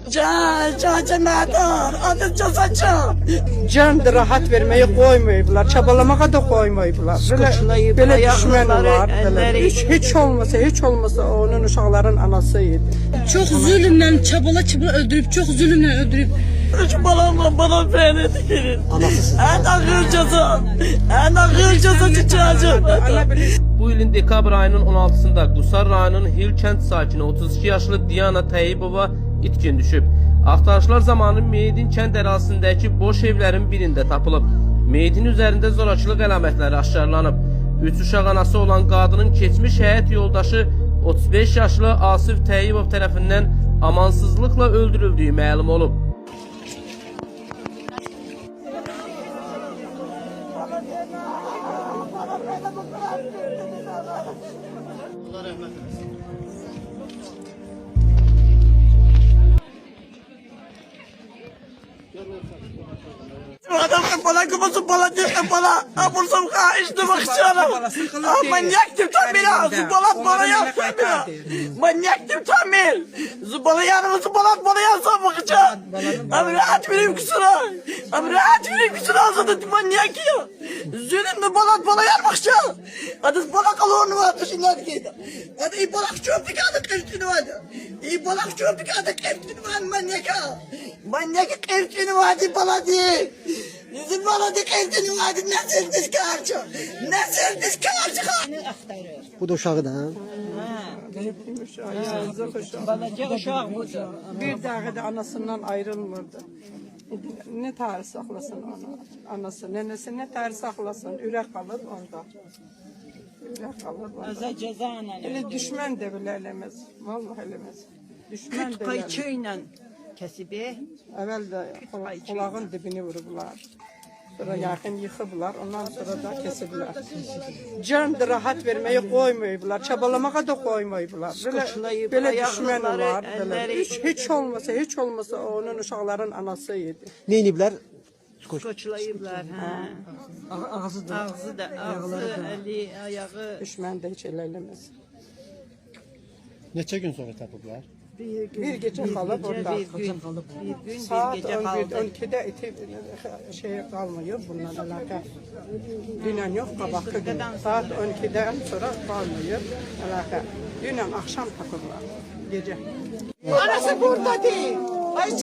Cemaatler, adı casaça. Can da rahat vermeyi koymayıblar, çabalamaya da koymayıblar. Böyle düşman var. Hiç olmasa onun uşaqların anasıydı. Çok zulümle çabala öldürüp, çok zulümle öldürüp. Üç bana beğenedi. Anasısın. En ağır ceza. En ağır ceza çiçeği. Bu ilin dekabr ayının 16'sında Qusar rayonunun Hil kənd sakini 32 yaşlı Diana Tayyibova itkin düşüb. Axtarışlar zamanı meyidin kənd ərazisindəki boş evlərin birində tapılıb. Meyidin üzərində zorakılıq əlamətləri aşkarlanıb. 3 uşaq anası olan qadının keçmiş həyat yoldaşı 35 yaşlı Asif Tayyibov tərəfindən amansızlıqla öldürüldüyü məlum olub. Allah rahmet eylesin. Adam bana kafası bana diyor bana. Abursam işte bakışlarım. Manyaktım tam bile. Zubalat bana yapsın bile. Manyaktım tam bile. Zubalat yanımı zubalat bana yapsın bakacağım. Ama rahat vereyim kusura. Ama rahat vereyim kusura. Zaten manyak ya. Zulüm balat bana yer bakacağım. Adı bana kalorunu var dışınlar giydi. Adı iyi balak çöplük adı kırçını vardı. İyi balak çöplük adı kırçını var manyaka. Manyak kırçını vardı bana değil. Bizim bana dikkatini vardı, nasıl diskarçı? Nasıl diskarçı? Bu da uşağı da ha? Balaca uşaq bu. Bir dağı da anasından ayrılmırdı. Ne tarih saklasın onu, anası, nenesi ne tarih saklasın, ürək kalır onda. Ürək kalır onda. Ceza anne. Öyle düşman da bile elemez, vallahi elemez. Düşman da elemez. Kayçıyla kesibi. Evvel de kulağın dibini vurublar. Sonra yakın yıkıblar, ondan sonra da kesibler. Can da rahat vermeyi koymayıblar, çabalamaya da koymayıblar. Böyle düşman var. Hiç olmasa onun uşaqların anasıydı. Neyniblər? Koçlayıblar. Ağzı da. Ağzı da, eli, ayağı. Düşman da hiç eləməz. Neçə gün sonra tapıblar? Bir gece kalıp orada. Bir gün, Saat bir gece kaldı. 12'de iti şey kalmıyor bundan alaka. Dünen yok kabaklı gün. Saat 12'den sonra kalmıyor alaka. Dünen akşam takırlar gece. Anası burada değil.